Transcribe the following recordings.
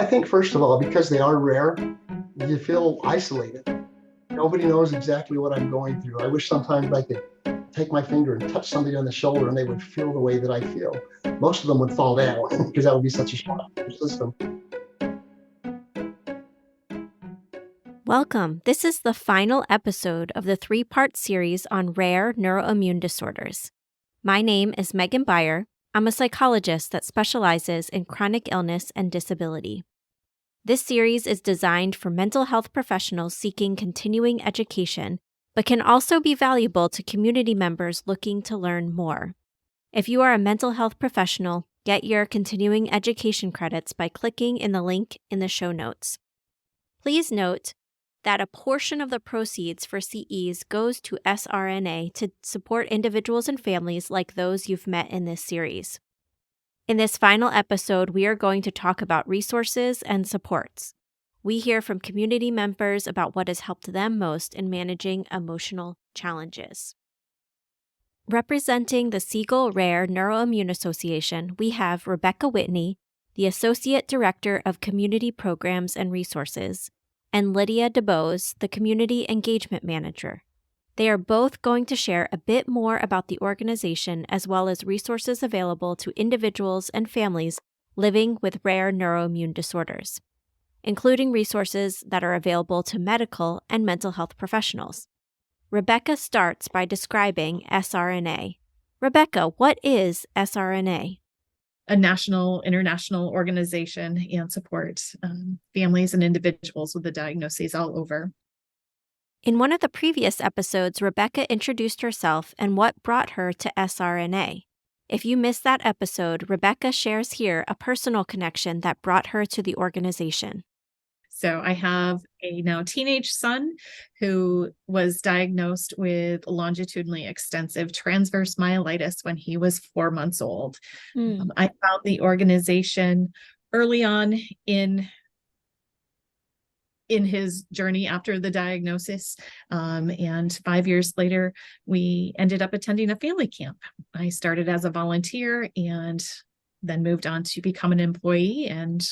I think first of all, because they are rare, you feel isolated. Nobody knows exactly what I'm going through. I wish sometimes I could take my finger and touch somebody on the shoulder and they would feel the way that I feel. Most of them would fall down because that would be such a shock to the system. Welcome. This is the final episode of the 3-part series on rare neuroimmune disorders. My name is Megan Beyer. I'm a psychologist that specializes in chronic illness and disability. This series is designed for mental health professionals seeking continuing education, but can also be valuable to community members looking to learn more. If you are a mental health professional, get your continuing education credits by clicking in the link in the show notes. Please note that a portion of the proceeds for CEs goes to SRNA to support individuals and families like those you've met in this series. In this final episode, we are going to talk about resources and supports. We hear from community members about what has helped them most in managing emotional challenges. Representing the Siegel Rare Neuroimmune Association, we have Rebecca Whitney, the Associate Director of Community Programs and Resources, and Lydia DeBose, the Community Engagement Manager. They are both going to share a bit more about the organization as well as resources available to individuals and families living with rare neuroimmune disorders, including resources that are available to medical and mental health professionals. Rebecca starts by describing SRNA. Rebecca, what is SRNA? A national, international organization and support families and individuals with the diagnoses all over. In one of the previous episodes, Rebecca introduced herself and what brought her to SRNA. If you missed that episode, Rebecca shares here a personal connection that brought her to the organization. So I have a now teenage son who was diagnosed with longitudinally extensive transverse myelitis when he was 4 months old. I found the organization early on in his journey after the diagnosis. And 5 years later, we ended up attending a family camp. I started as a volunteer and then moved on to become an employee. And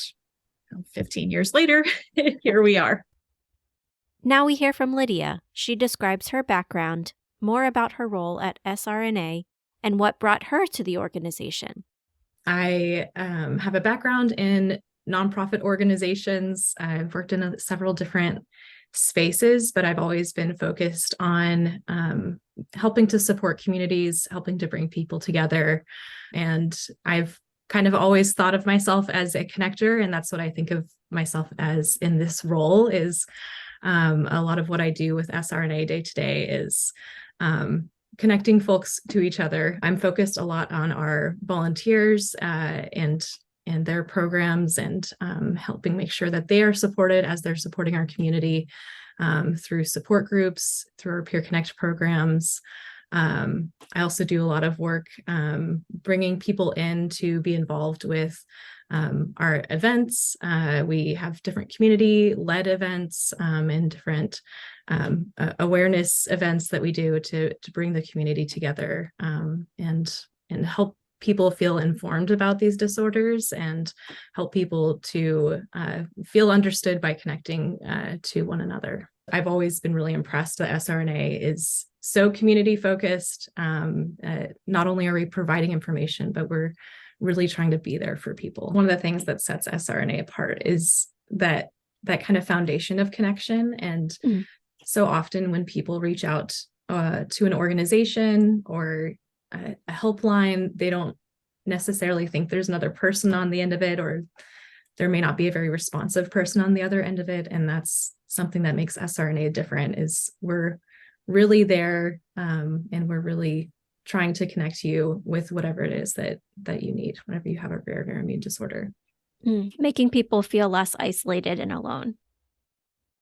15 years later, here we are. Now we hear from Lydia. She describes her background, more about her role at SRNA, and what brought her to the organization. I have a background in nonprofit organizations. I've worked in several different spaces, but I've always been focused on helping to support communities, helping to bring people together. And I've kind of always thought of myself as a connector, and that's what I think of myself as in this role is a lot of what I do with SRNA day to day is connecting folks to each other. I'm focused a lot on our volunteers and their programs and helping make sure that they are supported as they're supporting our community through support groups, through our Peer Connect programs. I also do a lot of work bringing people in to be involved with our events. We have different community-led events and different awareness events that we do to bring the community together and help people feel informed about these disorders and help people to feel understood by connecting to one another. I've always been really impressed that SRNA is so community focused. Not only are we providing information, but we're really trying to be there for people. One of the things that sets SRNA apart is that kind of foundation of connection. And so often when people reach out to an organization or a helpline, they don't necessarily think there's another person on the end of it, or there may not be a very responsive person on the other end of it. And that's something that makes SRNA different is we're really there and we're really trying to connect you with whatever it is that you need whenever you have a rare neuroimmune disorder. Making people feel less isolated and alone.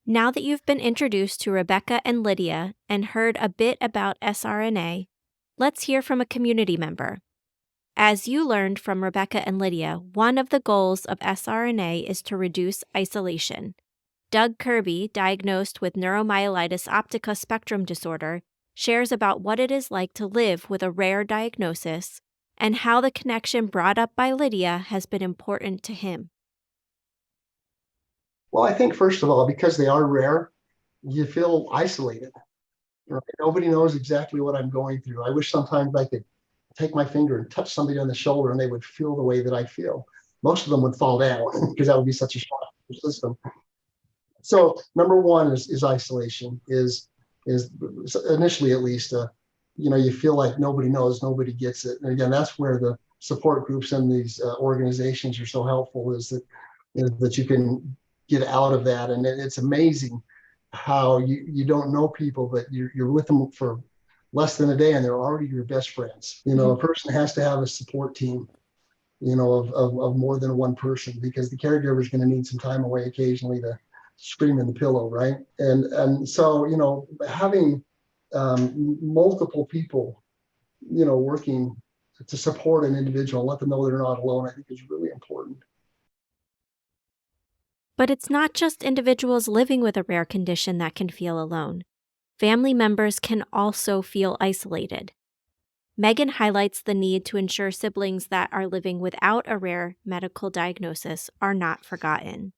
Now that you've been introduced to Rebecca and Lydia and heard a bit about SRNA, let's hear from a community member. As you learned from Rebecca and Lydia, one of the goals of SRNA is to reduce isolation. Doug Kirby, diagnosed with neuromyelitis optica spectrum disorder, shares about what it is like to live with a rare diagnosis and how the connection brought up by Lydia has been important to him. Well, I think first of all, because they are rare, you feel isolated. Right? Nobody knows exactly what I'm going through. I wish sometimes I could take my finger and touch somebody on the shoulder and they would feel the way that I feel. Most of them would fall down because that would be such a shock to the system. So number one is isolation, is initially at least, you feel like nobody knows, nobody gets it. And again, that's where the support groups and these organizations are so helpful, is that you can get out of that. And it's amazing how you don't know people, but you're with them for less than a day and they're already your best friends. A person has to have a support team, of more than one person, because the caregiver is going to need some time away occasionally to scream in the pillow, right? And so having multiple people working to support an individual, let them know they're not alone, I think is really important. But it's not just individuals living with a rare condition that can feel alone. Family members can also feel isolated. Megan highlights the need to ensure siblings that are living without a rare medical diagnosis are not forgotten.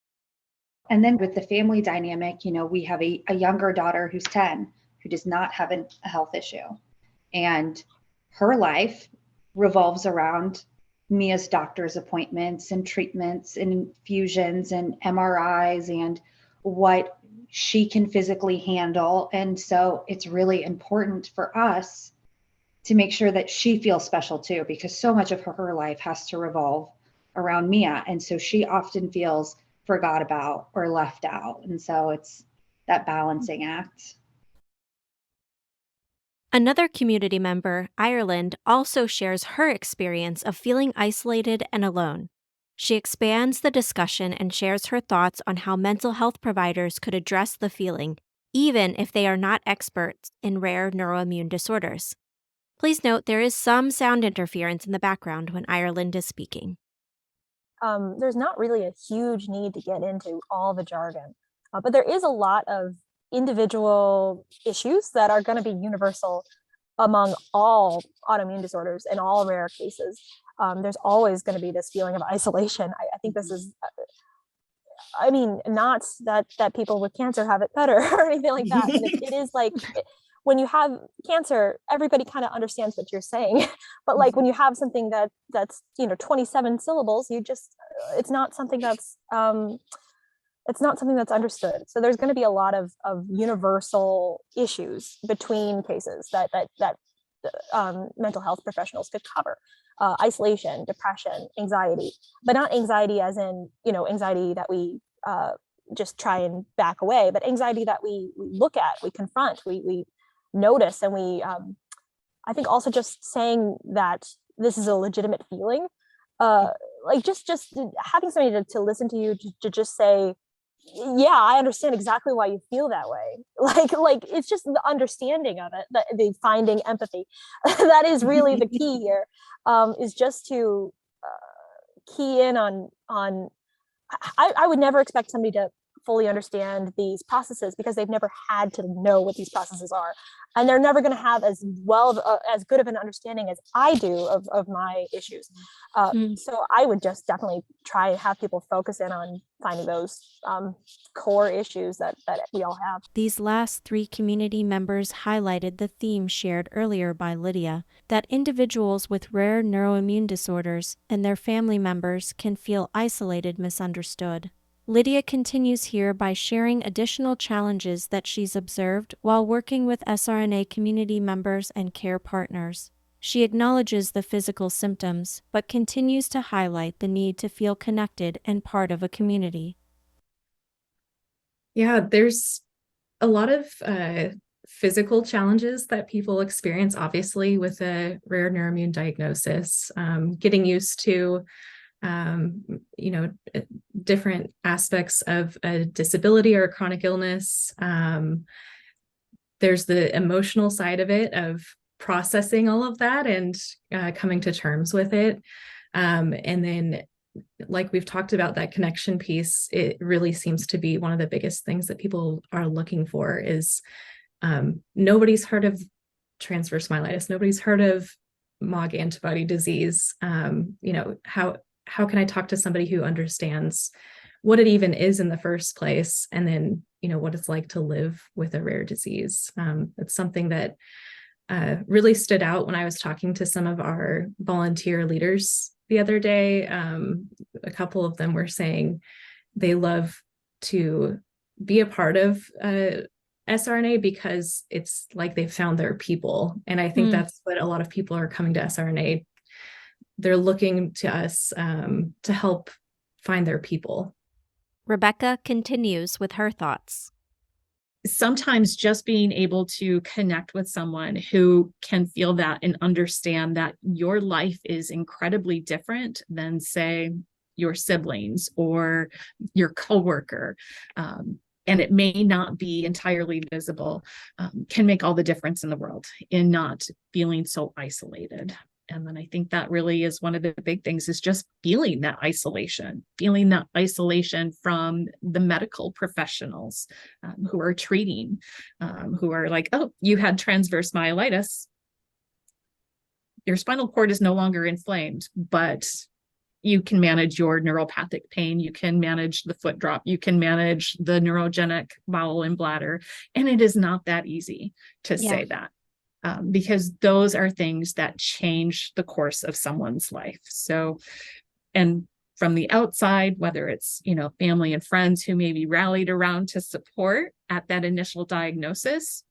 And then with the family dynamic, we have a younger daughter who's 10 who does not have a health issue. And her life revolves around Mia's doctor's appointments and treatments and infusions and MRIs and what she can physically handle. And so it's really important for us to make sure that she feels special too, because so much of her life has to revolve around Mia. And so she often feels forgot about or left out. And so it's that balancing act. Another community member, Ireland, also shares her experience of feeling isolated and alone. She expands the discussion and shares her thoughts on how mental health providers could address the feeling, even if they are not experts in rare neuroimmune disorders. Please note there is some sound interference in the background when Ireland is speaking. There's not really a huge need to get into all the jargon, but there is a lot of individual issues that are going to be universal among all autoimmune disorders and all rare cases. There's always going to be this feeling of isolation. I think this is, not that people with cancer have it better or anything like that. It is like, when you have cancer, everybody kind of understands what you're saying. But like when you have something that's 27 syllables, it's not something that's understood. So there's going to be a lot of universal issues between cases that mental health professionals could cover. Isolation, depression, anxiety, but not anxiety as in, anxiety that we just try and back away, but anxiety that we look at, we confront, we notice. And we, I think also just saying that this is a legitimate feeling, like just having somebody to listen to you, to just say, yeah, I understand exactly why you feel that way. Like it's just the understanding of it, the finding empathy. That is really the key here, is just to key in on, I would never expect somebody to fully understand these processes because they've never had to know what these processes are. And they're never going to have as good of an understanding as I do of my issues. So I would just definitely try and have people focus in on finding those core issues that we all have. These last three community members highlighted the theme shared earlier by Lydia, that individuals with rare neuroimmune disorders and their family members can feel isolated, misunderstood. Lydia continues here by sharing additional challenges that she's observed while working with SRNA community members and care partners. She acknowledges the physical symptoms, but continues to highlight the need to feel connected and part of a community. Yeah, there's a lot of physical challenges that people experience, obviously, with a rare neuroimmune diagnosis. Getting used to different aspects of a disability or a chronic illness. There's the emotional side of it, of processing all of that and coming to terms with it. And then, like we've talked about, that connection piece, it really seems to be one of the biggest things that people are looking for. Is nobody's heard of transverse myelitis, nobody's heard of MOG antibody disease. How can I talk to somebody who understands what it even is in the first place, and then, what it's like to live with a rare disease. It's something that really stood out when I was talking to some of our volunteer leaders the other day. A couple of them were saying they love to be a part of SRNA because it's like they've found their people. And I think that's what a lot of people are coming to SRNA. They're looking to us to help find their people. Rebecca continues with her thoughts. Sometimes just being able to connect with someone who can feel that and understand that your life is incredibly different than, say, your siblings or your coworker, and it may not be entirely visible, can make all the difference in the world in not feeling so isolated. And then I think that really is one of the big things, is just feeling that isolation from the medical professionals who are treating, who are like, oh, you had transverse myelitis. Your spinal cord is no longer inflamed, but you can manage your neuropathic pain. You can manage the foot drop. You can manage the neurogenic bowel and bladder. And it is not that easy to say that. Because those are things that change the course of someone's life. So, and from the outside, whether it's, family and friends who maybe rallied around to support at that initial diagnosis,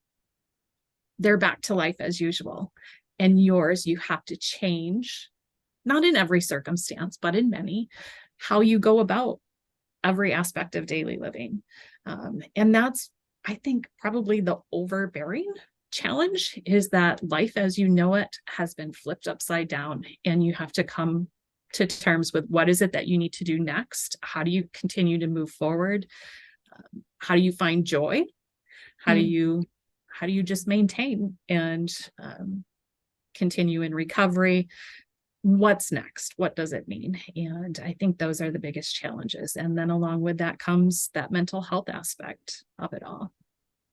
they're back to life as usual. And yours, you have to change, not in every circumstance, but in many, how you go about every aspect of daily living. And that's, I think, probably the overbearing challenge, is that life as you know it has been flipped upside down, and you have to come to terms with what is it that you need to do next. How do you continue to move forward? How do you find joy? How do you just maintain and continue in recovery? What's next? What does it mean? And I think those are the biggest challenges. And then along with that comes that mental health aspect of it all.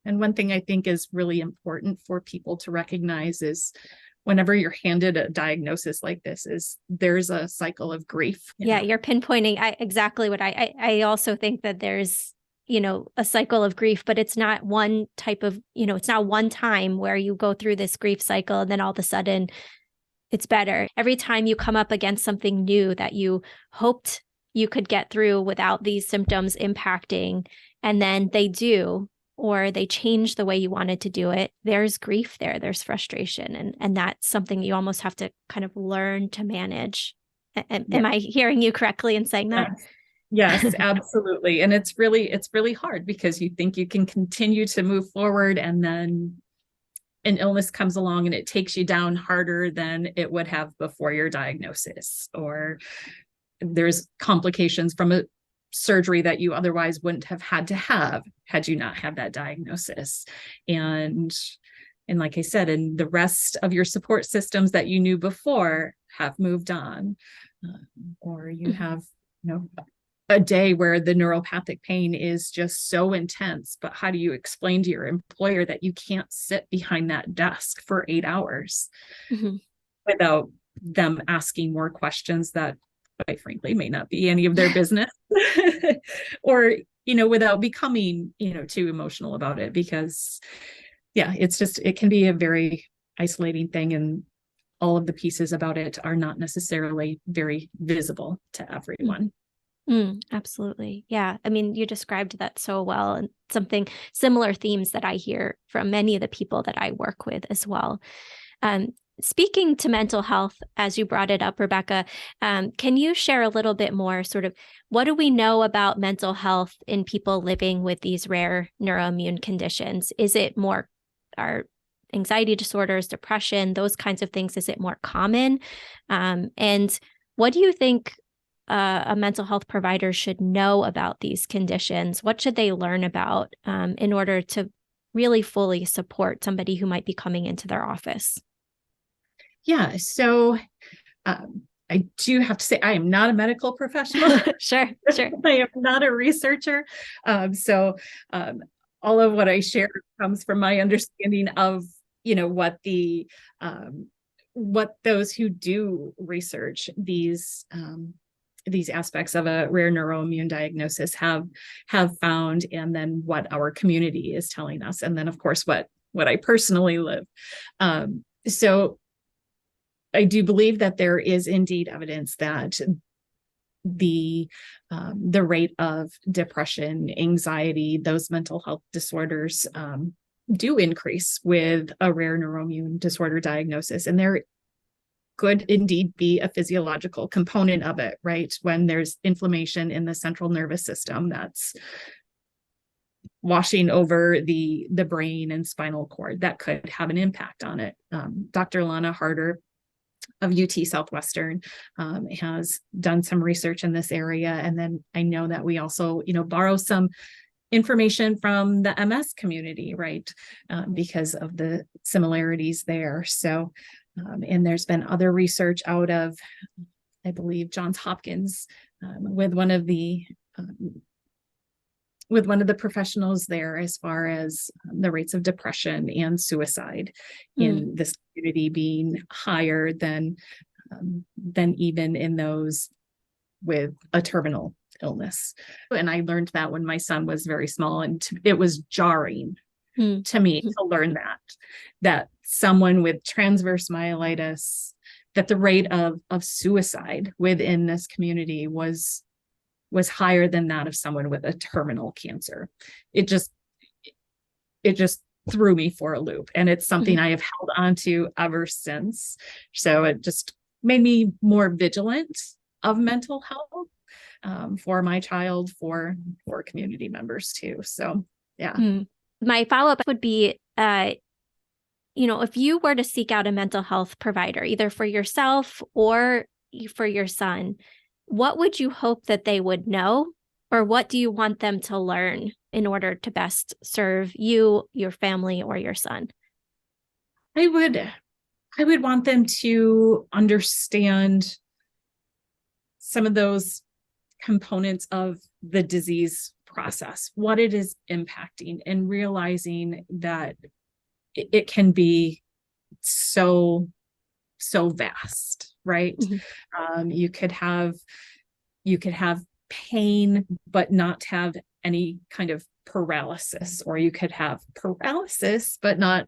And one thing I think is really important for people to recognize is, whenever you're handed a diagnosis like this, is there's a cycle of grief. Yeah, you're pinpointing exactly what I also think, that there's, a cycle of grief, but it's not one type of, it's not one time where you go through this grief cycle and then all of a sudden it's better. Every time you come up against something new that you hoped you could get through without these symptoms impacting, and then they do, or they change the way you wanted to do it, there's grief there, there's frustration. And that's something you almost have to kind of learn to manage. Am I hearing you correctly in saying that? Yes, absolutely. And it's really hard, because you think you can continue to move forward, and then an illness comes along and it takes you down harder than it would have before your diagnosis, or there's complications from a surgery that you otherwise wouldn't have had you not had that diagnosis. And like I said, and the rest of your support systems that you knew before have moved on, or you have, a day where the neuropathic pain is just so intense, but how do you explain to your employer that you can't sit behind that desk for 8 hours without them asking more questions that, quite frankly, may not be any of their business, or, without becoming, too emotional about it, because it can be a very isolating thing, and all of the pieces about it are not necessarily very visible to everyone. Absolutely. Yeah. I mean, you described that so well, and similar themes that I hear from many of the people that I work with as well. Speaking to mental health, as you brought it up, Rebecca, can you share a little bit more, sort of, what do we know about mental health in people living with these rare neuroimmune conditions? Is it more our anxiety disorders, depression, those kinds of things? Is it more common? And what do you think a mental health provider should know about these conditions? What should they learn about in order to really fully support somebody who might be coming into their office? Yeah. So I do have to say, I am not a medical professional. Sure. I am not a researcher. So all of what I share comes from my understanding of, what those who do research these these aspects of a rare neuroimmune diagnosis have found, and then what our community is telling us, and then of course what I personally live. So I do believe that there is indeed evidence that the rate of depression, anxiety, those mental health disorders do increase with a rare neuroimmune disorder diagnosis. And there could indeed be a physiological component of it, right? When there's inflammation in the central nervous system that's washing over the brain and spinal cord, that could have an impact on it. Dr. Lana Harder of UT Southwestern has done some research in this area. And then I know that we also, borrow some information from the MS community, right? Because of the similarities there. So, and there's been other research out of, I believe, Johns Hopkins with one of the professionals there, as far as the rates of depression and suicide in this community being higher than even in those with a terminal illness. And I learned that when my son was very small, and it was jarring to me to learn that someone with transverse myelitis, that the rate of suicide within this community was higher than that of someone with a terminal cancer. It just threw me for a loop, and it's something I have held on to ever since. So it just made me more vigilant of mental health for my child, for community members too. So yeah. My follow-up would be, if you were to seek out a mental health provider, either for yourself or for your son, what would you hope that they would know, or what do you want them to learn in order to best serve you, your family, or your son? I would want them to understand some of those components of the disease process, what it is impacting, and realizing that it can be so vast, right? You could have pain but not have any kind of paralysis, or you could have paralysis but not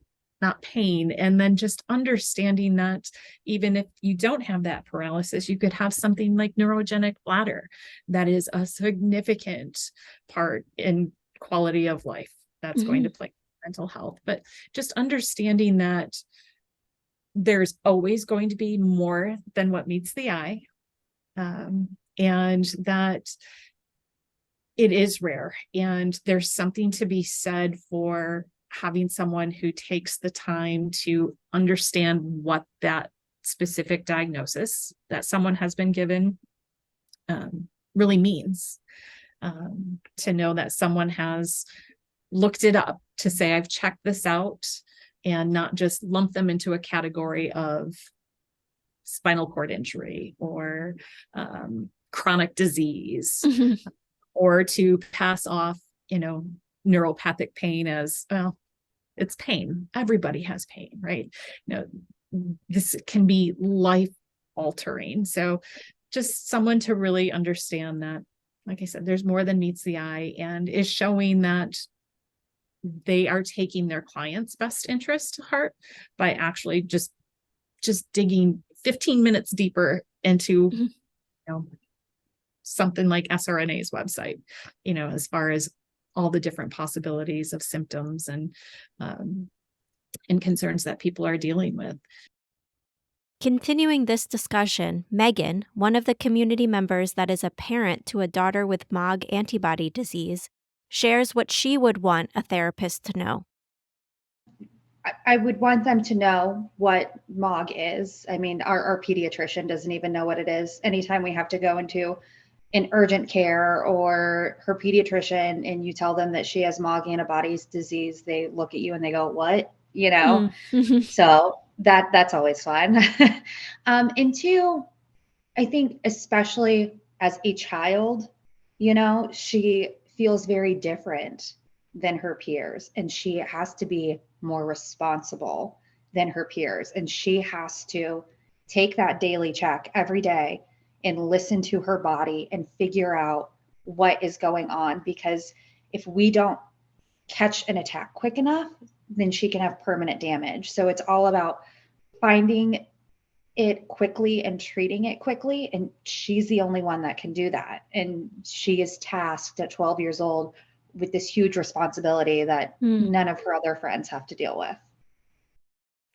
pain. And then just understanding that even if you don't have that paralysis, you could have something like neurogenic bladder that is a significant part in quality of life that's going to play mental health. But just understanding that there's always going to be more than what meets the eye, and that it is rare, and there's something to be said for having someone who takes the time to understand what that specific diagnosis that someone has been given really means. To know that someone has looked it up, to say, I've checked this out, and not just lump them into a category of spinal cord injury or chronic disease, or to pass off, neuropathic pain as, well, it's pain. Everybody has pain, right? This can be life altering. So just someone to really understand that, like I said, there's more than meets the eye, and is showing that they are taking their client's best interest to heart by actually just digging 15 minutes deeper into, something like SRNA's website, as far as all the different possibilities of symptoms and concerns that people are dealing with. Continuing this discussion, Megan, one of the community members that is a parent to a daughter with MOG antibody disease, shares what she would want a therapist to know. I would want them to know what MOG is. I mean, our pediatrician doesn't even know what it is. Anytime we have to go into an urgent care or her pediatrician and you tell them that she has MOG antibodies disease, they look at you and they go, what? So that's always fun. And two, I think especially as a child, she feels very different than her peers, and she has to be more responsible than her peers. And she has to take that daily check every day and listen to her body and figure out what is going on. Because if we don't catch an attack quick enough, then she can have permanent damage. So it's all about finding it quickly and treating it quickly. And she's the only one that can do that. And she is tasked at 12 years old with this huge responsibility that none of her other friends have to deal with.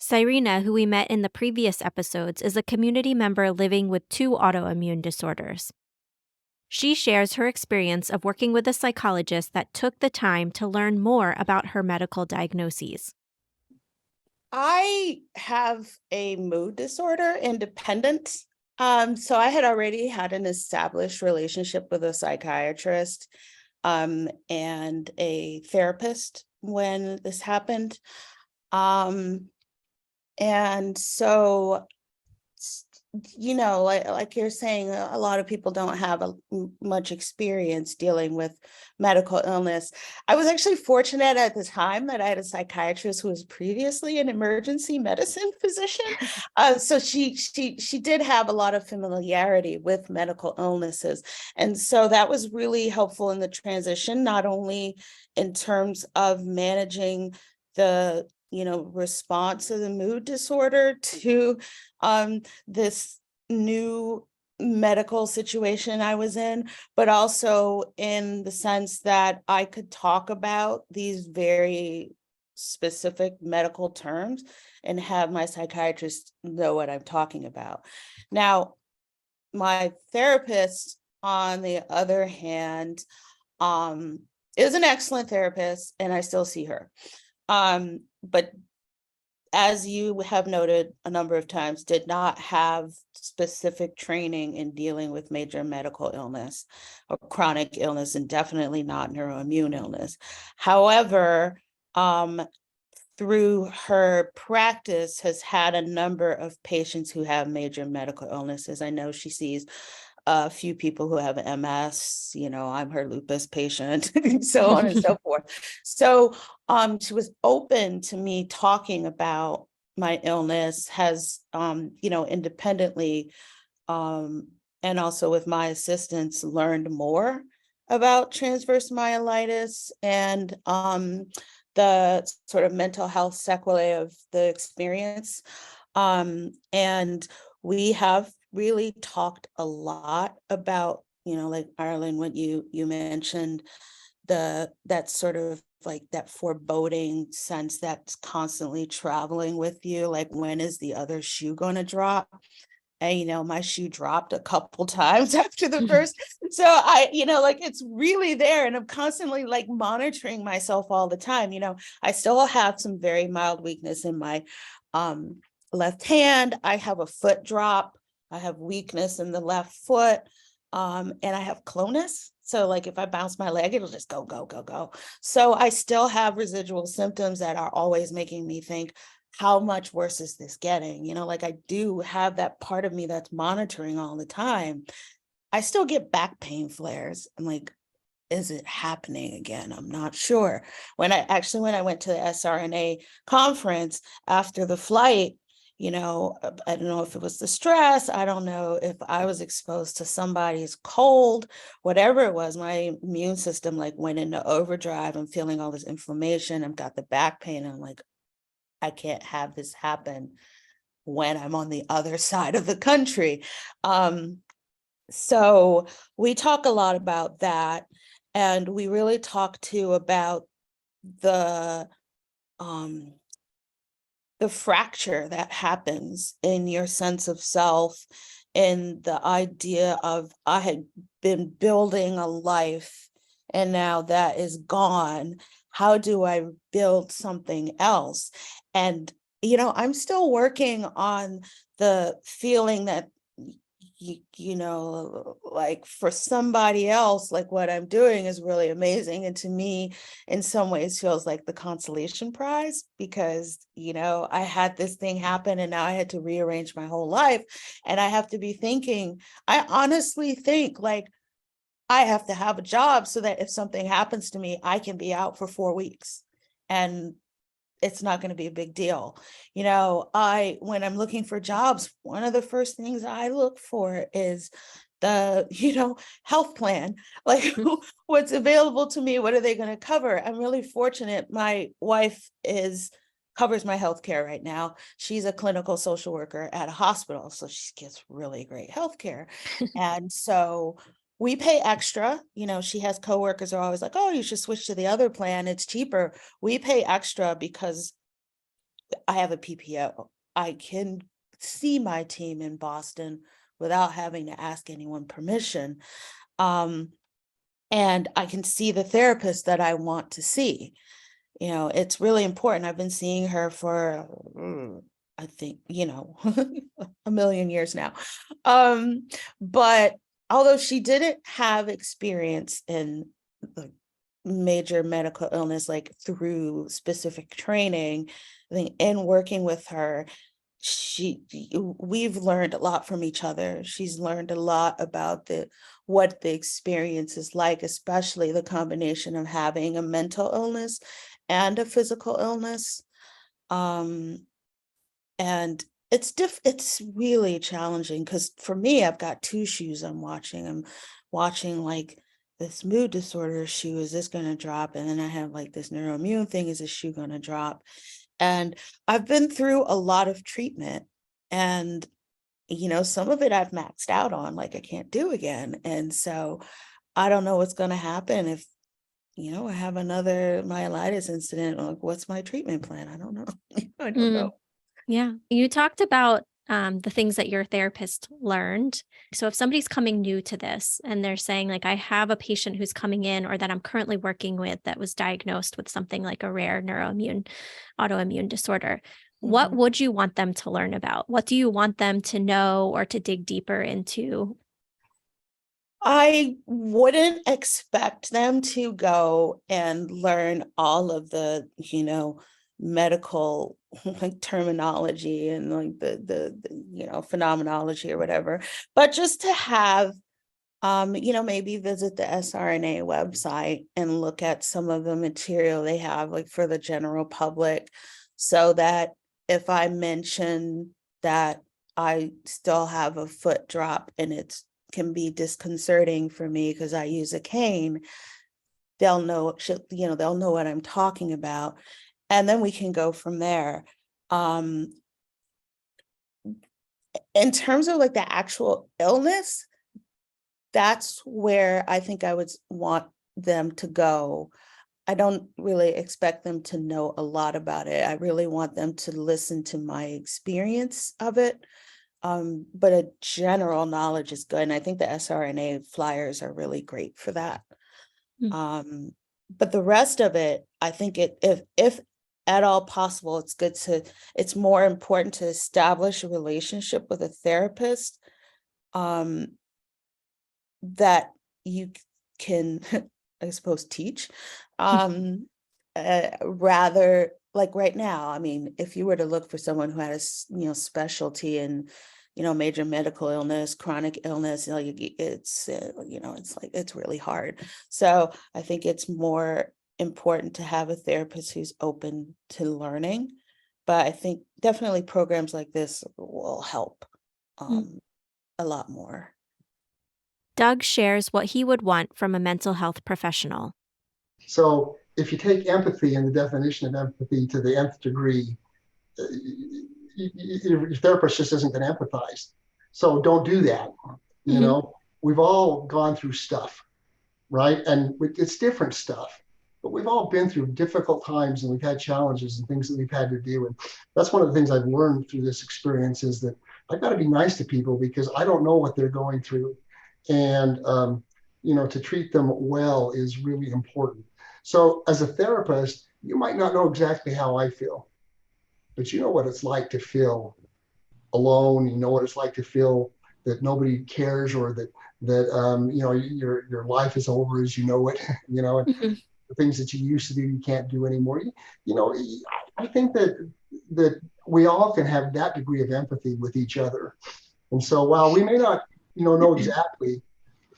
Cyrena, who we met in the previous episodes, is a community member living with 2 autoimmune disorders. She shares her experience of working with a psychologist that took the time to learn more about her medical diagnoses. I have a mood disorder, independent. So I had already had an established relationship with a psychiatrist and a therapist when this happened. And so, you know, like you're saying, a lot of people don't have much experience dealing with medical illness. I was actually fortunate at the time that I had a psychiatrist who was previously an emergency medicine physician. So she did have a lot of familiarity with medical illnesses. And so that was really helpful in the transition, not only in terms of managing the response of the mood disorder to this new medical situation I was in, but also in the sense that I could talk about these very specific medical terms and have my psychiatrist know what I'm talking about. Now, my therapist, on the other hand, is an excellent therapist, and I still see her. But as you have noted a number of times, did not have specific training in dealing with major medical illness or chronic illness, and definitely not neuroimmune illness. However, through her practice, has had a number of patients who have major medical illnesses. I know she sees a few people who have MS, I'm her lupus patient, so on and so forth. So she was open to me talking about my illness, has, independently, and also with my assistance, learned more about transverse myelitis and the sort of mental health sequelae of the experience. And we have really talked a lot about, like Ireland, what you mentioned, that sort of like that foreboding sense that's constantly traveling with you, like when is the other shoe going to drop? And my shoe dropped a couple times after the first. So I, like it's really there, and I'm constantly like monitoring myself all the time. I still have some very mild weakness in my left hand. I have a foot drop. I have weakness in the left foot, and I have clonus. So like if I bounce my leg, it'll just go, go, go, go. So I still have residual symptoms that are always making me think, how much worse is this getting? Like I do have that part of me that's monitoring all the time. I still get back pain flares. I'm like, is it happening again? I'm not sure. When I went to the SRNA conference after the flight, I don't know if it was the stress. I don't know if I was exposed to somebody's cold, whatever it was. My immune system like went into overdrive. I'm feeling all this inflammation. I've got the back pain. I'm like, I can't have this happen when I'm on the other side of the country. So we talk a lot about that. And we really talk too about the fracture that happens in your sense of self, and the idea of I had been building a life and now that is gone. How do I build something else? And, I'm still working on the feeling that, like for somebody else, like what I'm doing is really amazing. And to me, in some ways, feels like the consolation prize, because, I had this thing happen and now I had to rearrange my whole life. And I have to be thinking, I honestly think like, I have to have a job so that if something happens to me, I can be out for 4 weeks. And it's not going to be a big deal. When I'm looking for jobs, one of the first things I look for is the health plan, like what's available to me, what are they going to cover? I'm really fortunate. My wife covers my health care right now. She's a clinical social worker at a hospital, so she gets really great health care. And so we pay extra. She has coworkers who are always like, oh, you should switch to the other plan, it's cheaper. We pay extra because I have a PPO. I can see my team in Boston without having to ask anyone permission. And I can see the therapist that I want to see. It's really important. I've been seeing her for, I think, a million years now. But although she didn't have experience in the major medical illness, like through specific training, I think in working with her, we've learned a lot from each other. She's learned a lot about what the experience is like, especially the combination of having a mental illness and a physical illness. And it's really challenging because for me, I've got two shoes I'm watching. I'm watching like this mood disorder shoe, is this going to drop? And then I have like this neuroimmune thing, is this shoe going to drop? And I've been through a lot of treatment, and some of it I've maxed out on, like I can't do again. And so I don't know what's going to happen if I have another myelitis incident. Like, what's my treatment plan? I don't know. I don't know. Yeah. You talked about the things that your therapist learned. So if somebody's coming new to this and they're saying like, I have a patient who's coming in or that I'm currently working with that was diagnosed with something like a rare autoimmune disorder, what would you want them to learn about? What do you want them to know or to dig deeper into? I wouldn't expect them to go and learn all of the, medical like terminology and like the phenomenology or whatever, but just to have, maybe visit the SRNA website and look at some of the material they have like for the general public, so that if I mention that I still have a foot drop and it can be disconcerting for me because I use a cane, they'll know, they'll know what I'm talking about. And then we can go from there. In terms of like the actual illness, that's where I think I would want them to go. I don't really expect them to know a lot about it. I really want them to listen to my experience of it. But a general knowledge is good. And I think the SRNA flyers are really great for that. But the rest of it, I think if at all possible, it's more important to establish a relationship with a therapist that you can, I suppose, teach, rather like right now. I mean, if you were to look for someone who had a specialty in major medical illness, chronic illness, it's it's really hard. So I think it's more important to have a therapist who's open to learning. But I think definitely programs like this will help a lot more. Doug shares what he would want from a mental health professional. So if you take empathy and the definition of empathy to the nth degree, your therapist just isn't going to empathize. So don't do that. We've all gone through stuff, right? And it's different stuff, but we've all been through difficult times and we've had challenges and things that we've had to do. And that's one of the things I've learned through this experience, is that I've got to be nice to people because I don't know what they're going through. And, to treat them well is really important. So as a therapist, you might not know exactly how I feel, but you know what it's like to feel alone. You know what it's like to feel that nobody cares, or that your life is over as you know it. And the things that you used to do, you can't do anymore. I think that we all can have that degree of empathy with each other. And so while we may not know exactly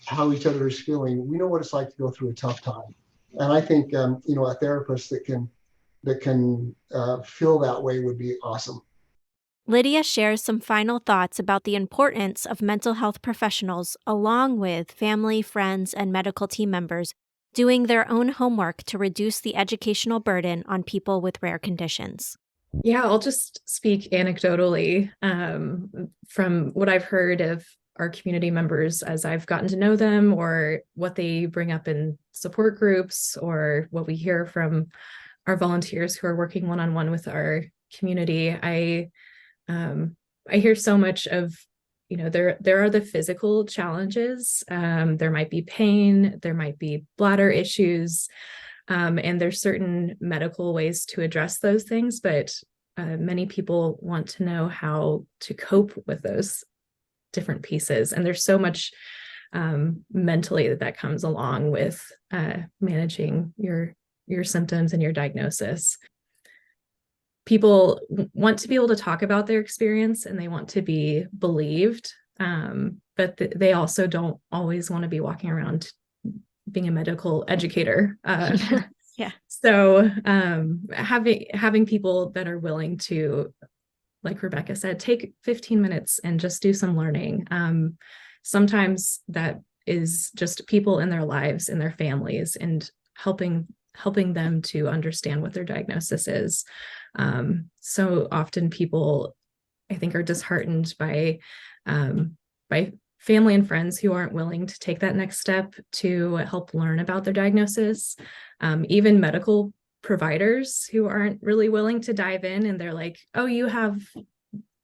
how each other is feeling, we know what it's like to go through a tough time. And I think a therapist that can that can feel that way would be awesome. Lydia shares some final thoughts about the importance of mental health professionals, along with family, friends, and medical team members doing their own homework to reduce the educational burden on people with rare conditions. Yeah, I'll just speak anecdotally from what I've heard of our community members as I've gotten to know them, or what they bring up in support groups, or what we hear from our volunteers who are working one-on-one with our community. I hear so much of, there are the physical challenges. There might be pain, there might be bladder issues, and there's certain medical ways to address those things, but many people want to know how to cope with those different pieces. And there's so much mentally that comes along with managing your symptoms and your diagnosis. People want to be able to talk about their experience, and they want to be believed, but they also don't always want to be walking around being a medical educator. Yeah. So having people that are willing to, like Rebecca said, take 15 minutes and just do some learning. Sometimes that is just people in their lives, in their families, and helping them to understand what their diagnosis is. So often people, I think, are disheartened by family and friends who aren't willing to take that next step to help learn about their diagnosis. Even medical providers who aren't really willing to dive in, and they're like, oh, you have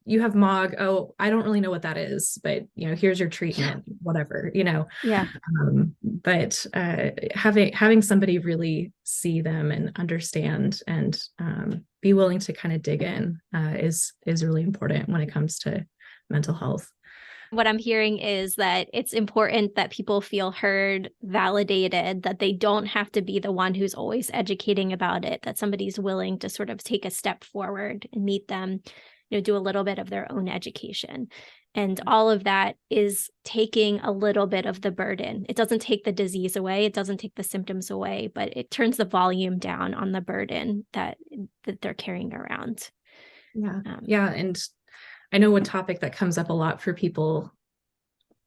MOG. Oh, I don't really know what that is, but here's your treatment, whatever, Yeah. But having somebody really see them and understand, and be willing to kind of dig in is really important when it comes to mental health. What I'm hearing is that it's important that people feel heard, validated, that they don't have to be the one who's always educating about it, that somebody's willing to sort of take a step forward and meet them, do a little bit of their own education. And all of that is taking a little bit of the burden. It doesn't take the disease away. It doesn't take the symptoms away, but it turns the volume down on the burden that they're carrying around. Yeah. And I know one topic that comes up a lot for people,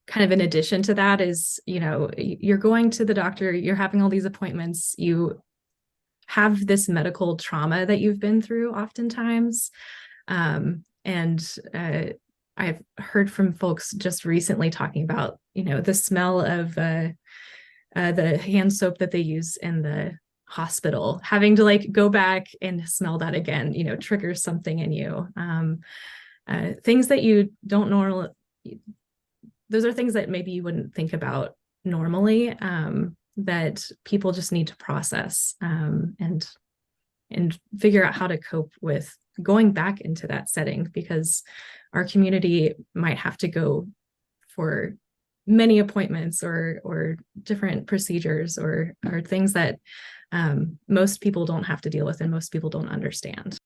kind of in addition to that, is, you're going to the doctor, you're having all these appointments, you have this medical trauma that you've been through oftentimes. I've heard from folks just recently talking about, the smell of the hand soap that they use in the hospital, having to go back and smell that again, triggers something in you. Things that you don't normally, those are things that maybe you wouldn't think about normally, that people just need to process, and figure out how to cope with going back into that setting, because our community might have to go for many appointments or different procedures or things that most people don't have to deal with and most people don't understand.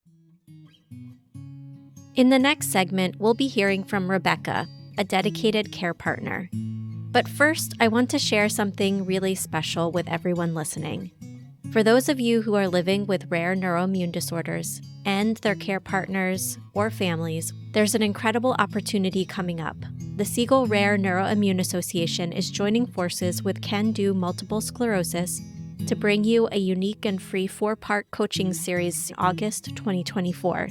In the next segment, we'll be hearing from Rebecca, a dedicated care partner. But first, I want to share something really special with everyone listening. For those of you who are living with rare neuroimmune disorders and their care partners or families, there's an incredible opportunity coming up. The Siegel Rare Neuroimmune Association is joining forces with Can Do Multiple Sclerosis to bring you a unique and free 4-part coaching series in August 2024.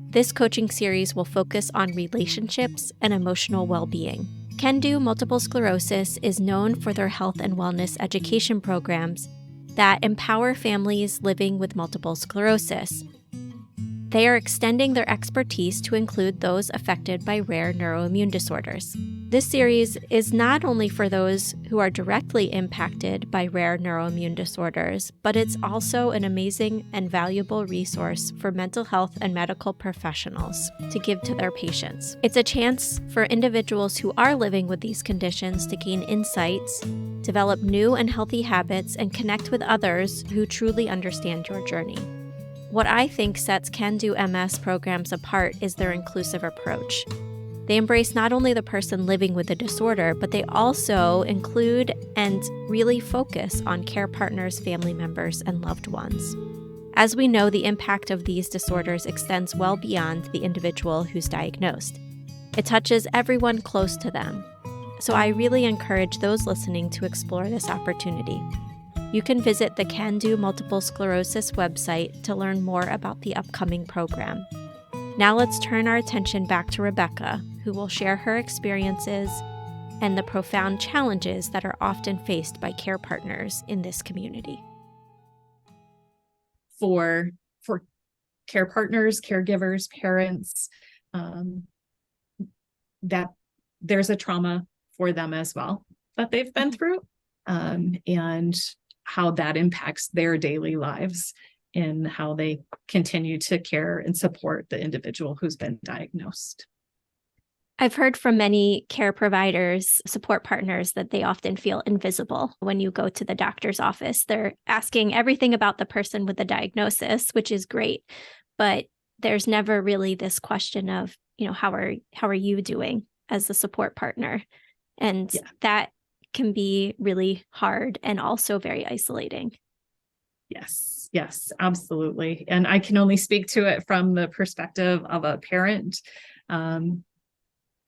This coaching series will focus on relationships and emotional well-being. Can Do Multiple Sclerosis is known for their health and wellness education programs that empower families living with multiple sclerosis. They are extending their expertise to include those affected by rare neuroimmune disorders. This series is not only for those who are directly impacted by rare neuroimmune disorders, but it's also an amazing and valuable resource for mental health and medical professionals to give to their patients. It's a chance for individuals who are living with these conditions to gain insights, develop new and healthy habits, and connect with others who truly understand your journey. What I think sets Can Do MS programs apart is their inclusive approach. They embrace not only the person living with the disorder, but they also include and really focus on care partners, family members, and loved ones. As we know, the impact of these disorders extends well beyond the individual who's diagnosed. It touches everyone close to them. So I really encourage those listening to explore this opportunity. You can visit the Can Do Multiple Sclerosis website to learn more about the upcoming program. Now let's turn our attention back to Rebecca, who will share her experiences and the profound challenges that are often faced by care partners in this community. For care partners, caregivers, parents, that there's a trauma for them as well that they've been through, and how that impacts their daily lives and how they continue to care and support the individual who's been diagnosed. I've heard from many care providers, support partners, that they often feel invisible when you go to the doctor's office. They're asking everything about the person with the diagnosis, which is great, but there's never really this question of, how are you doing as a support partner? And that can be really hard and also very isolating. Yes, absolutely. And I can only speak to it from the perspective of a parent.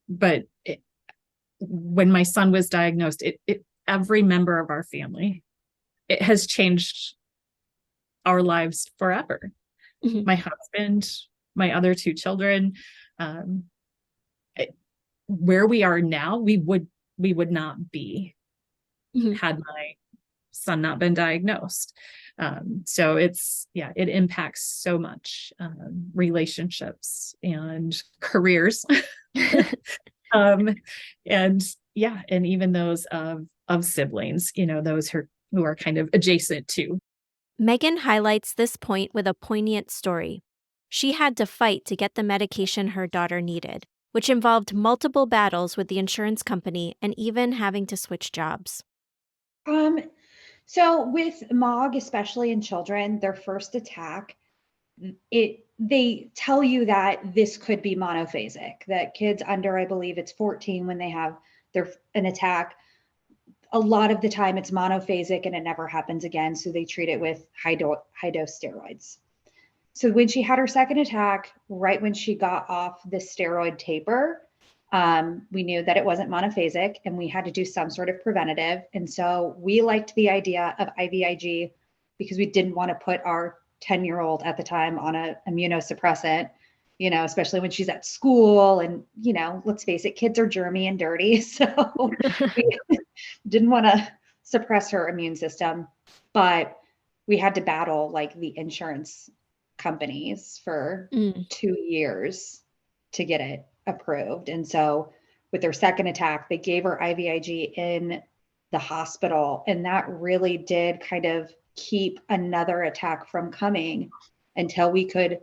But when my son was diagnosed, every member of our family, it has changed our lives forever. Mm-hmm. My husband, my other two children, where we are now, we would not be mm-hmm. had my son not been diagnosed. So it impacts so much, relationships and careers. And even those of siblings, those who are kind of adjacent to. Megan highlights this point with a poignant story. She had to fight to get the medication her daughter needed, which involved multiple battles with the insurance company and even having to switch jobs. So with MOG, especially in children, their first attack, they tell you that this could be monophasic, that kids under, I believe it's 14 when they have an attack, a lot of the time it's monophasic and it never happens again. So they treat it with high dose steroids. So when she had her second attack, right when she got off the steroid taper, we knew that it wasn't monophasic and we had to do some sort of preventative. And so we liked the idea of IVIG because we didn't want to put our 10-year-old at the time on a immunosuppressant, especially when she's at school. And, let's face it, kids are germy and dirty. So we didn't want to suppress her immune system, but we had to battle like the insurance companies for 2 years to get it approved. And so with her second attack, they gave her IVIG in the hospital. And that really did kind of keep another attack from coming until we could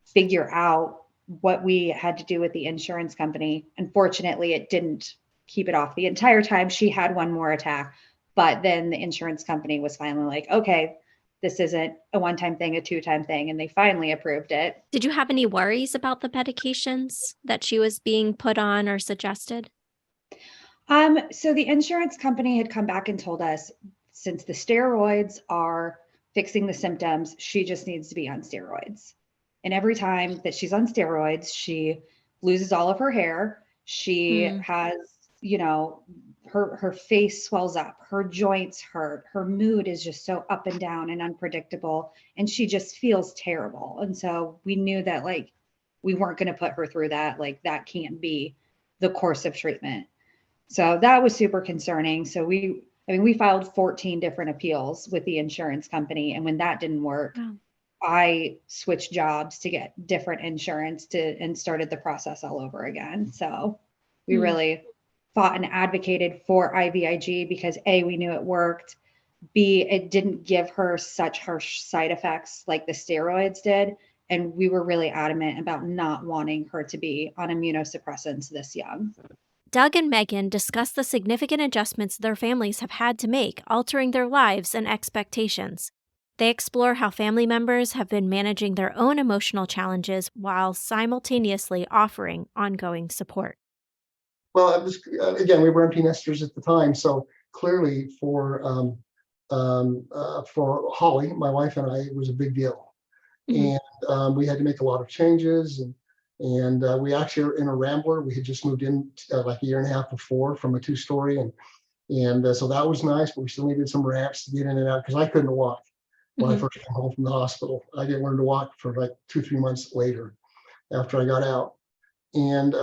figure out what we had to do with the insurance company. Unfortunately, it didn't keep it off the entire time. She had one more attack, but then the insurance company was finally like, okay, this isn't a one-time thing, a two-time thing. And they finally approved it. Did you have any worries about the medications that she was being put on or suggested? So the insurance company had come back and told us, since the steroids are fixing the symptoms, she just needs to be on steroids. And every time that she's on steroids, she loses all of her hair. She has, her face swells up, her joints hurt, her mood is just so up and down and unpredictable, and she just feels terrible. And so we knew that we weren't going to put her through that. That can't be the course of treatment. So that was super concerning. So we filed 14 different appeals with the insurance company. And when that didn't work, I switched jobs to get different insurance and started the process all over again. So we really fought and advocated for IVIG because A, we knew it worked. B, it didn't give her such harsh side effects like the steroids did. And we were really adamant about not wanting her to be on immunosuppressants this young. Doug and Megan discuss the significant adjustments their families have had to make, altering their lives and expectations. They explore how family members have been managing their own emotional challenges while simultaneously offering ongoing support. Well, again, we were empty nesters at the time, so clearly for Holly, my wife and I, it was a big deal. And we had to make a lot of changes. And we actually are in a Rambler. We had just moved in like a year and a half before from a 2-story. And so that was nice, but we still needed some ramps to get in and out because I couldn't walk when I first came home from the hospital. I didn't learn to walk for like 2-3 months later after I got out. And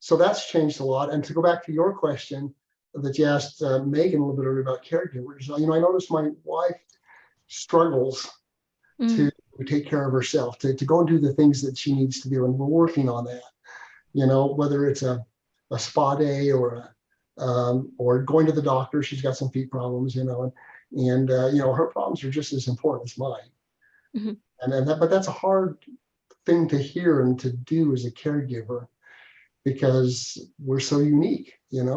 so that's changed a lot. And to go back to your question that you asked Megan a little bit earlier about caregivers, I noticed my wife struggles to take care of herself, to go and do the things that she needs to do. And we're working on that, whether it's a spa day or going to the doctor. She's got some feet problems, and her problems are just as important as mine. But that's a hard thing to hear and to do as a caregiver because we're so unique, and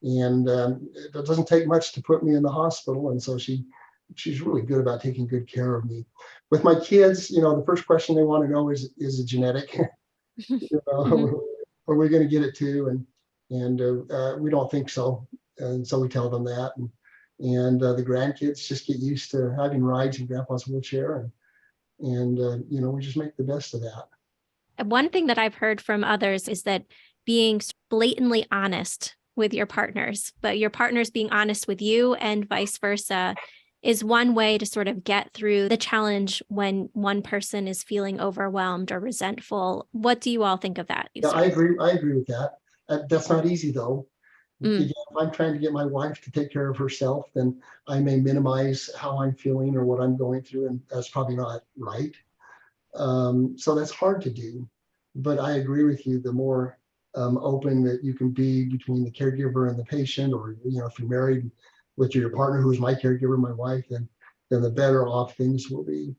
it doesn't take much to put me in the hospital. And so she's really good about taking good care of me. With my kids, the first question they want to know is it genetic? Are we going to get it too? And we don't think so. And so we tell them that. And the grandkids just get used to having rides in Grandpa's wheelchair. And we just make the best of that. One thing that I've heard from others is that being blatantly honest with your partners, but your partners being honest with you and vice versa, is one way to sort of get through the challenge when one person is feeling overwhelmed or resentful. What do you all think of that? Yeah, I agree with that. That's not easy though. Again, if I'm trying to get my wife to take care of herself, then I may minimize how I'm feeling or what I'm going through, and that's probably not right. So that's hard to do. But I agree with you, the more open that you can be between the caregiver and the patient, or if you're married with your partner who's my caregiver, my wife, then the better off things will be.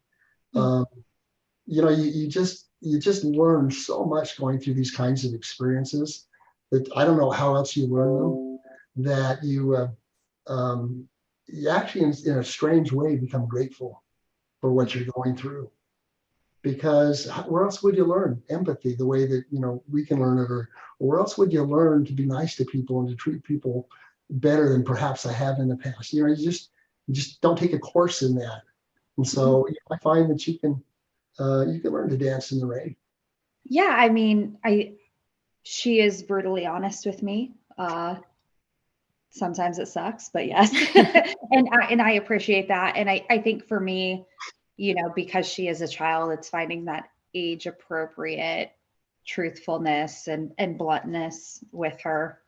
You just learn so much going through these kinds of experiences that I don't know how else you learn them, that you actually in a strange way become grateful for what you're going through. Because where else would you learn empathy the way that we can learn it, or where else would you learn to be nice to people and to treat people better than perhaps I have in the past? You just don't take a course in that. And so I find that you can learn to dance in the rain. Yeah, I mean, she is brutally honest with me. Sometimes it sucks, but yes. and I appreciate that. And I think for me, because she is a child, it's finding that age appropriate truthfulness and bluntness with her.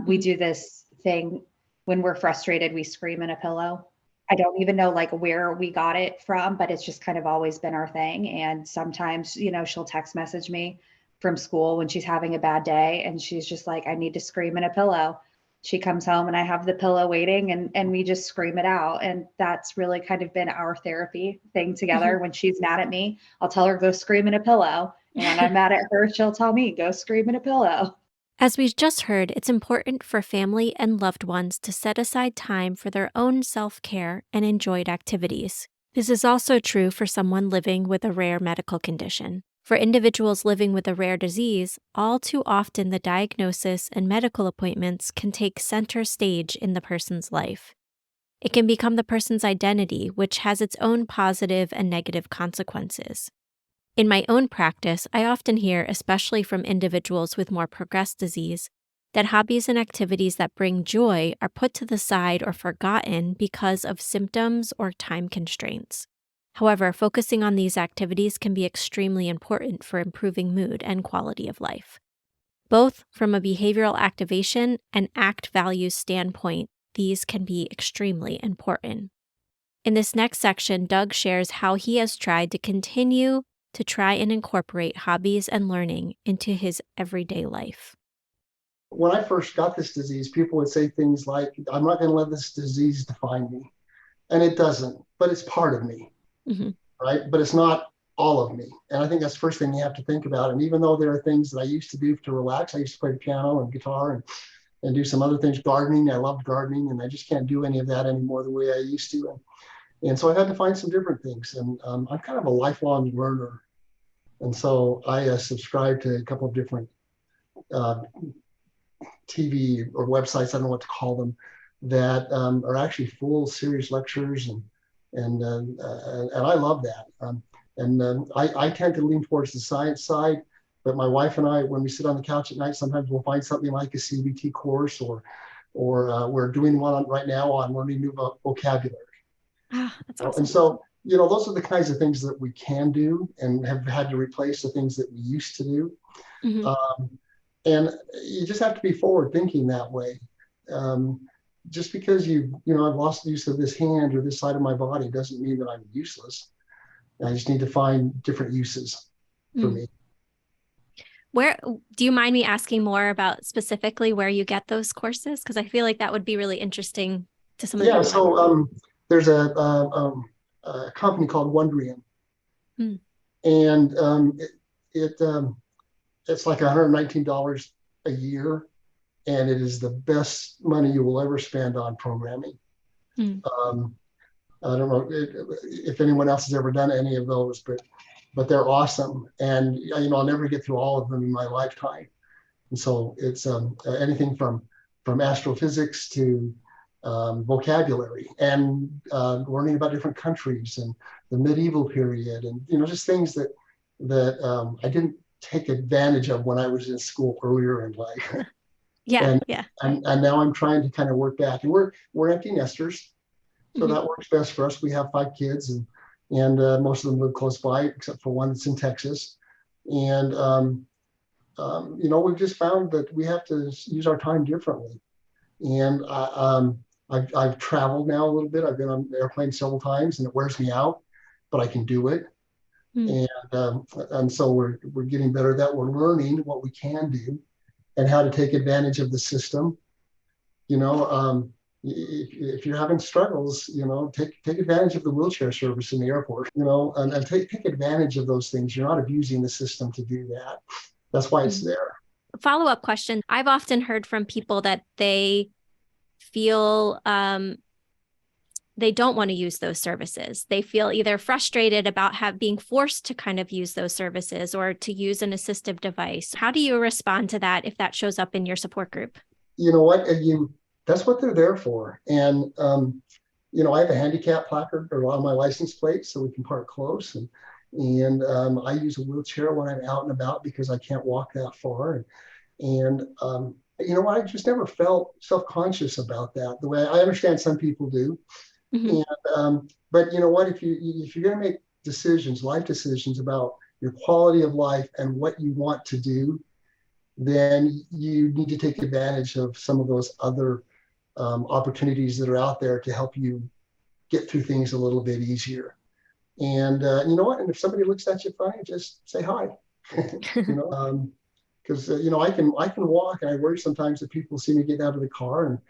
We do this thing when we're frustrated, we scream in a pillow. I don't even know where we got it from, but it's just kind of always been our thing. And sometimes, she'll text message me from school when she's having a bad day and she's just like, I need to scream in a pillow. She comes home and I have the pillow waiting and we just scream it out. And that's really kind of been our therapy thing together. When she's mad at me, I'll tell her, go scream in a pillow. And when I'm mad at her, she'll tell me, go scream in a pillow. As we've just heard, it's important for family and loved ones to set aside time for their own self-care and enjoyed activities. This is also true for someone living with a rare medical condition. For individuals living with a rare disease, all too often the diagnosis and medical appointments can take center stage in the person's life. It can become the person's identity, which has its own positive and negative consequences. In my own practice, I often hear, especially from individuals with more progressed disease, that hobbies and activities that bring joy are put to the side or forgotten because of symptoms or time constraints. However, focusing on these activities can be extremely important for improving mood and quality of life. Both from a behavioral activation and ACT values standpoint, these can be extremely important. In this next section, Doug shares how he has tried to continue to try and incorporate hobbies and learning into his everyday life. When I first got this disease, people would say things like, I'm not going to let this disease define me. And it doesn't, but it's part of me. Right? But it's not all of me. And I think that's the first thing you have to think about. And even though there are things that I used to do to relax, I used to play the piano and guitar and do some other things, gardening. I loved gardening, and I just can't do any of that anymore the way I used to. And so I had to find some different things. And I'm kind of a lifelong learner. And so I subscribe to a couple of different TV or websites, I don't know what to call them, that are actually full series lectures, and I love that. I tend to lean towards the science side, but my wife and I, when we sit on the couch at night, sometimes we'll find something like a CBT course, or we're doing one right now on learning new vocabulary. Ah, that's And awesome. so, those are the kinds of things that we can do and have had to replace the things that we used to do. Mhm. And you just have to be forward thinking that way. Just because I've lost the use of this hand or this side of my body doesn't mean that I'm useless. I just need to find different uses for me. Where do you mind me asking more about specifically where you get those courses? Because I feel like that would be really interesting to some of the Yeah, people. so there's a company called Wondrium, and it's like $119 a year, and it is the best money you will ever spend on programming. I don't know if anyone else has ever done any of those, but they're awesome, and I'll never get through all of them in my lifetime. And so it's anything from astrophysics to vocabulary, and learning about different countries and the medieval period, and just things that I didn't take advantage of when I was in school earlier in life. Yeah, and now I'm trying to kind of work back, and we're empty nesters, so that works best for us. We have 5 kids, and most of them live close by, except for one that's in Texas. And we've just found that we have to use our time differently. And I've traveled now a little bit. I've been on an airplane several times, and it wears me out, but I can do it. And so we're getting better at that. We're learning what we can do and how to take advantage of the system. If you're having struggles, take advantage of the wheelchair service in the airport, and take advantage of those things. You're not abusing the system to do that. That's why it's there. Follow-up question. I've often heard from people that they feel they don't want to use those services. They feel either frustrated about being forced to kind of use those services or to use an assistive device. How do you respond to that if that shows up in your support group? You know what? That's what they're there for. And, I have a handicap placard on my license plate so we can park close. And I use a wheelchair when I'm out and about because I can't walk that far. And I just never felt self-conscious about that, the way I understand some people do. But you know what, if you're going to make life decisions about your quality of life and what you want to do, then you need to take advantage of some of those other opportunities that are out there to help you get through things a little bit easier. And you know what? And if somebody looks at you funny, just say hi. Because I can walk, and I worry sometimes that people see me get out of the car, and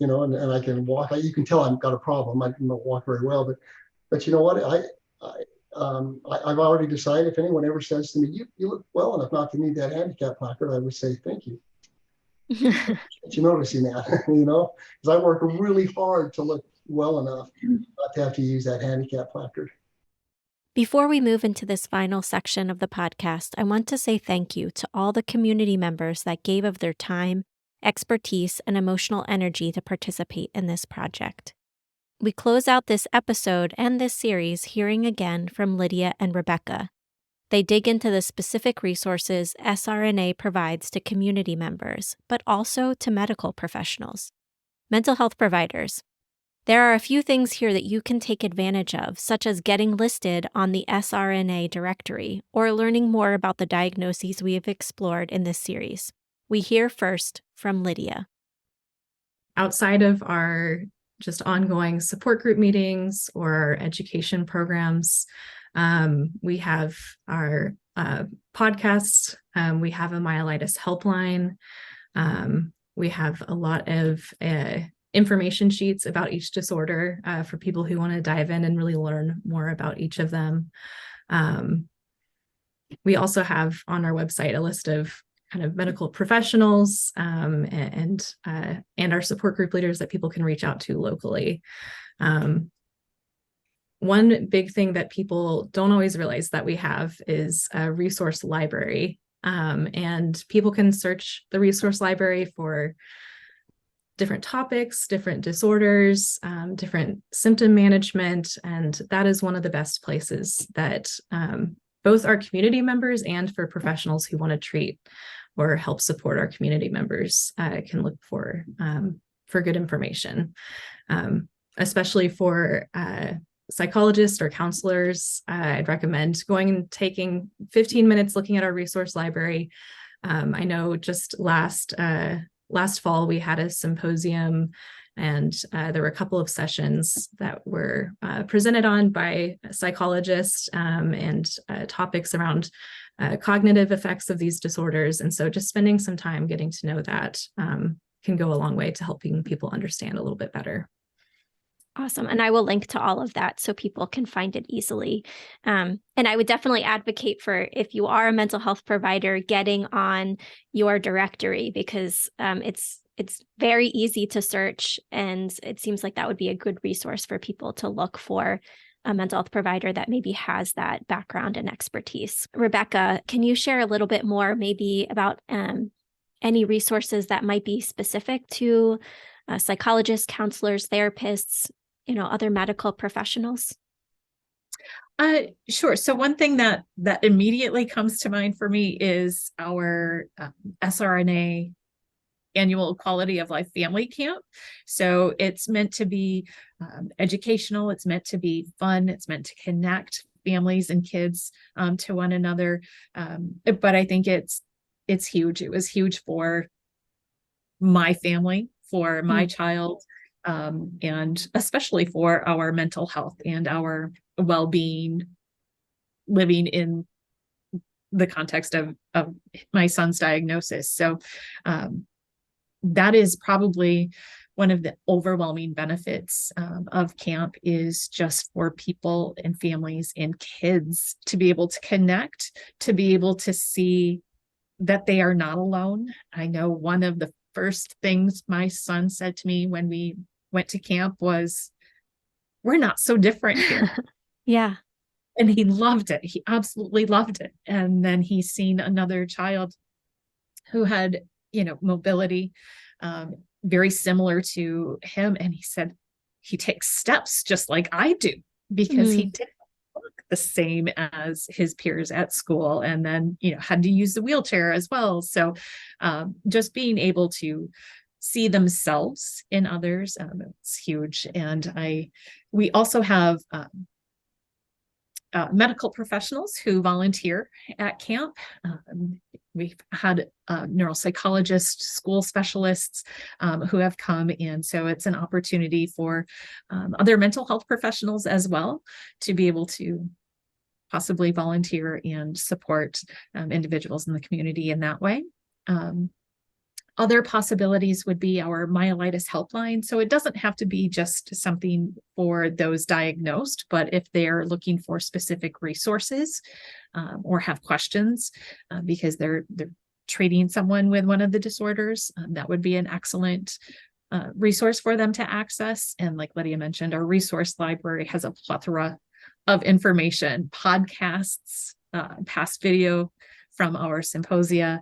and I can walk. You can tell I've got a problem. I don't walk very well, but you know what? I've already decided if anyone ever says to me, "You look well enough not to need that handicap placard," I would say thank you. But you noticing that, because I work really hard to look well enough not to have to use that handicap placard. Before we move into this final section of the podcast, I want to say thank you to all the community members that gave of their time, expertise, and emotional energy to participate in this project. We close out this episode and this series hearing again from Lydia and Rebecca. They dig into the specific resources SRNA provides to community members, but also to medical professionals, mental health providers. There are a few things here that you can take advantage of, such as getting listed on the SRNA directory or learning more about the diagnoses we have explored in this series. We hear first from Lydia. Outside of our just ongoing support group meetings or education programs, we have our podcasts. We have a myelitis helpline. We have a lot of information sheets about each disorder for people who want to dive in and really learn more about each of them. We also have on our website a list of kind of medical professionals and our support group leaders that people can reach out to locally. One big thing that people don't always realize that we have is a resource library, and people can search the resource library for different topics, different disorders, different symptom management. And that is one of the best places that both our community members and for professionals who want to treat or help support our community members can look for good information, especially for psychologists or counselors. I'd recommend going and taking 15 minutes looking at our resource library. I know just last fall we had a symposium, and there were a couple of sessions that were presented on by psychologists and topics around cognitive effects of these disorders. And so just spending some time getting to know that can go a long way to helping people understand a little bit better. Awesome. And I will link to all of that so people can find it easily. And I would definitely advocate for, if you are a mental health provider, getting on your directory, because it's very easy to search. And it seems like that would be a good resource for people to look for a mental health provider that maybe has that background and expertise. Rebecca, can you share a little bit more maybe about any resources that might be specific to psychologists, counselors, therapists, other medical professionals? Sure. So one thing that immediately comes to mind for me is our SRNA annual quality of life family camp. So it's meant to be educational. It's meant to be fun. It's meant to connect families and kids to one another. But I think it's huge. It was huge for my family, for my child, and especially for our mental health and our well-being, living in the context of my son's diagnosis. So that is probably one of the overwhelming benefits of camp, is just for people and families and kids to be able to connect, to be able to see that they are not alone. I know one of the first things my son said to me when we went to camp was, "We're not so different here." Yeah. And he loved it. He absolutely loved it. And then he's seen another child who had, mobility very similar to him. And he said he takes steps just like I do, because he didn't look the same as his peers at school, and then, had to use the wheelchair as well. So just being able to see themselves in others, it's huge. And we also have medical professionals who volunteer at camp. We've had neuropsychologists, school specialists who have come in. So it's an opportunity for other mental health professionals as well to be able to possibly volunteer and support individuals in the community in that way. Other possibilities would be our myelitis helpline. So it doesn't have to be just something for those diagnosed, but if they're looking for specific resources or have questions because they're treating someone with one of the disorders, that would be an excellent resource for them to access. And like Lydia mentioned, our resource library has a plethora of information, podcasts, past video from our symposia.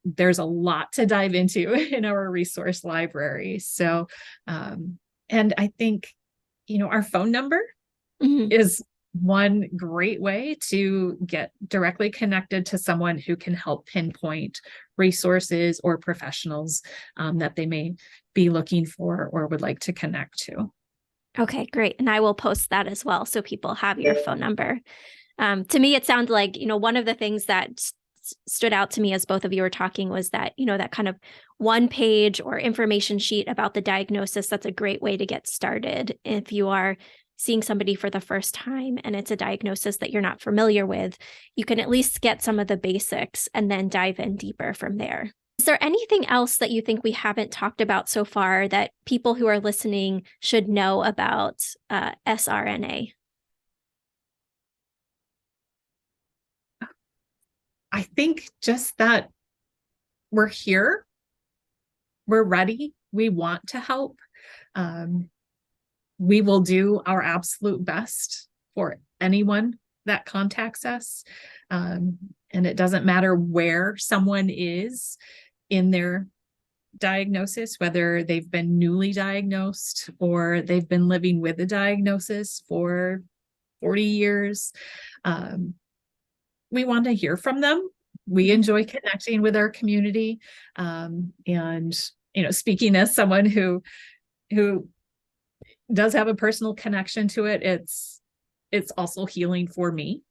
There's a lot to dive into in our resource library. So, and I think, our phone number is one great way to get directly connected to someone who can help pinpoint resources or professionals that they may be looking for or would like to connect to. Okay, great. And I will post that as well, so people have your phone number. To me, it sounded like, one of the things that stood out to me as both of you were talking was that, that kind of one page or information sheet about the diagnosis. That's a great way to get started. If you are seeing somebody for the first time and it's a diagnosis that you're not familiar with, you can at least get some of the basics and then dive in deeper from there. Is there anything else that you think we haven't talked about so far that people who are listening should know about SRNA? I think just that we're here, we're ready, we want to help. We will do our absolute best for anyone that contacts us. And it doesn't matter where someone is in their diagnosis, whether they've been newly diagnosed or they've been living with a diagnosis for 40 years. We want to hear from them. We enjoy connecting with our community. And, speaking as someone who does have a personal connection to it, it's also healing for me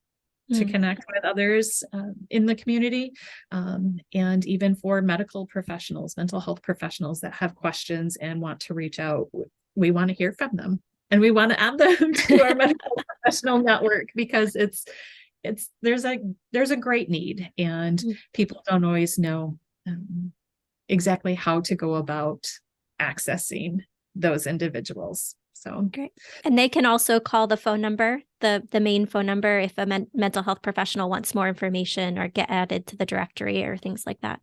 to connect with others in the community, and even for medical professionals, mental health professionals that have questions and want to reach out. We want to hear from them, and we want to add them to our medical professional network, because there's a great need, and people don't always know exactly how to go about accessing those individuals. So great. And they can also call the phone number, the main phone number, if a mental health professional wants more information or get added to the directory or things like that.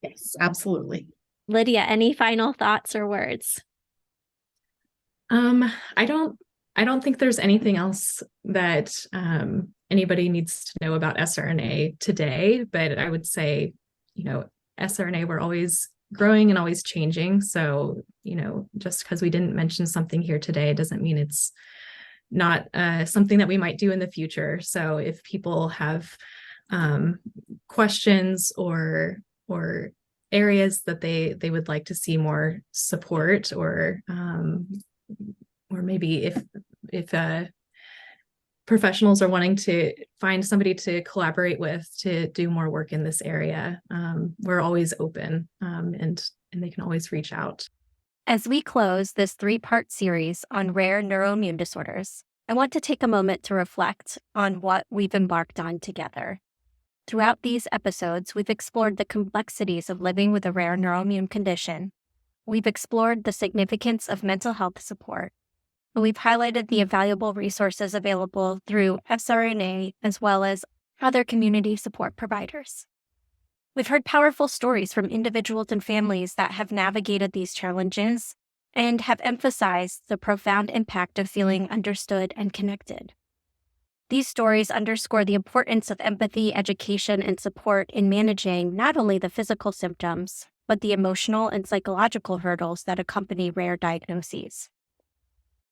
Yes, absolutely. Lydia, any final thoughts or words? I don't think there's anything else that anybody needs to know about SRNA today, but I would say, SRNA, we're always growing and always changing. So, just because we didn't mention something here today doesn't mean it's not something that we might do in the future. So if people have questions or areas that they would like to see more support, or maybe if professionals are wanting to find somebody to collaborate with to do more work in this area, we're always open, and they can always reach out. As we close this 3-part series on rare neuroimmune disorders, I want to take a moment to reflect on what we've embarked on together. Throughout these episodes, we've explored the complexities of living with a rare neuroimmune condition. We've explored the significance of mental health support. And we've highlighted the invaluable resources available through SRNA, as well as other community support providers. We've heard powerful stories from individuals and families that have navigated these challenges and have emphasized the profound impact of feeling understood and connected. These stories underscore the importance of empathy, education, and support in managing not only the physical symptoms, but the emotional and psychological hurdles that accompany rare diagnoses.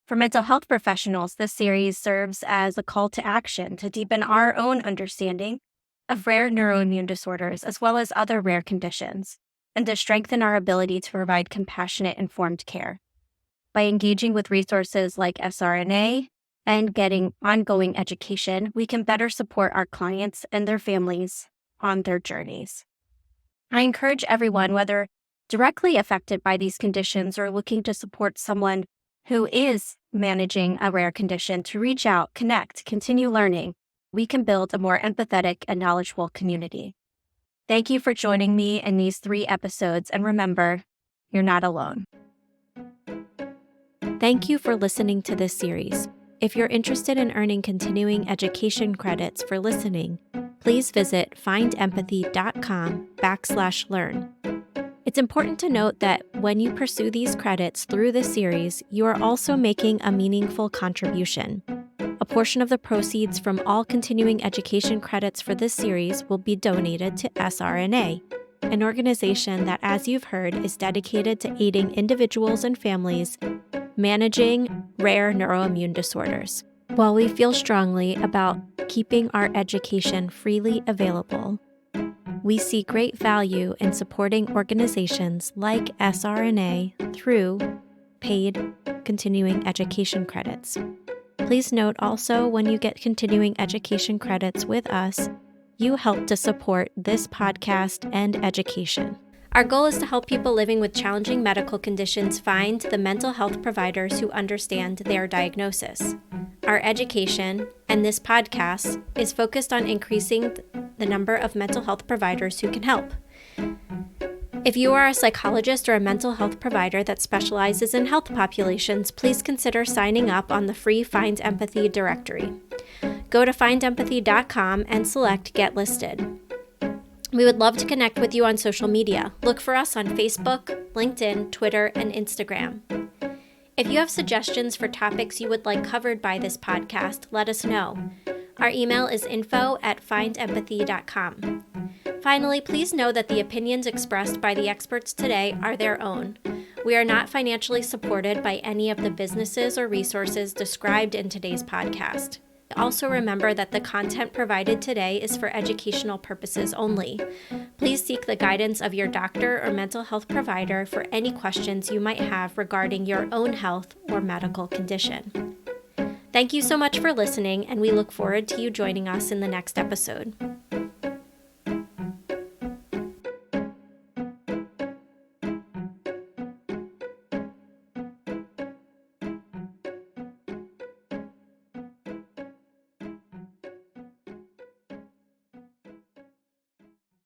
For mental health professionals, this series serves as a call to action to deepen our own understanding of rare neuroimmune disorders, as well as other rare conditions, and to strengthen our ability to provide compassionate, informed care. By engaging with resources like SRNA and getting ongoing education, we can better support our clients and their families on their journeys. I encourage everyone, whether directly affected by these conditions or looking to support someone who is managing a rare condition, to reach out, connect, continue learning. We can build a more empathetic and knowledgeable community. Thank you for joining me in these 3 episodes, and remember, you're not alone. Thank you for listening to this series. If you're interested in earning continuing education credits for listening, please visit findempathy.com/learn. It's important to note that when you pursue these credits through this series, you are also making a meaningful contribution. A portion of the proceeds from all continuing education credits for this series will be donated to SRNA, an organization that, as you've heard, is dedicated to aiding individuals and families managing rare neuroimmune disorders. While we feel strongly about keeping our education freely available, we see great value in supporting organizations like SRNA through paid continuing education credits. Please note also, when you get continuing education credits with us, you help to support this podcast and education. Our goal is to help people living with challenging medical conditions find the mental health providers who understand their diagnosis. Our education and this podcast is focused on increasing the number of mental health providers who can help. If you are a psychologist or a mental health provider that specializes in health populations, please consider signing up on the free Find Empathy directory. Go to findempathy.com and select Get Listed. We would love to connect with you on social media. Look for us on Facebook, LinkedIn, Twitter, and Instagram. If you have suggestions for topics you would like covered by this podcast, let us know. Our email is info@findempathy.com. Finally, please know that the opinions expressed by the experts today are their own. We are not financially supported by any of the businesses or resources described in today's podcast. Also remember that the content provided today is for educational purposes only. Please seek the guidance of your doctor or mental health provider for any questions you might have regarding your own health or medical condition. Thank you so much for listening, and we look forward to you joining us in the next episode.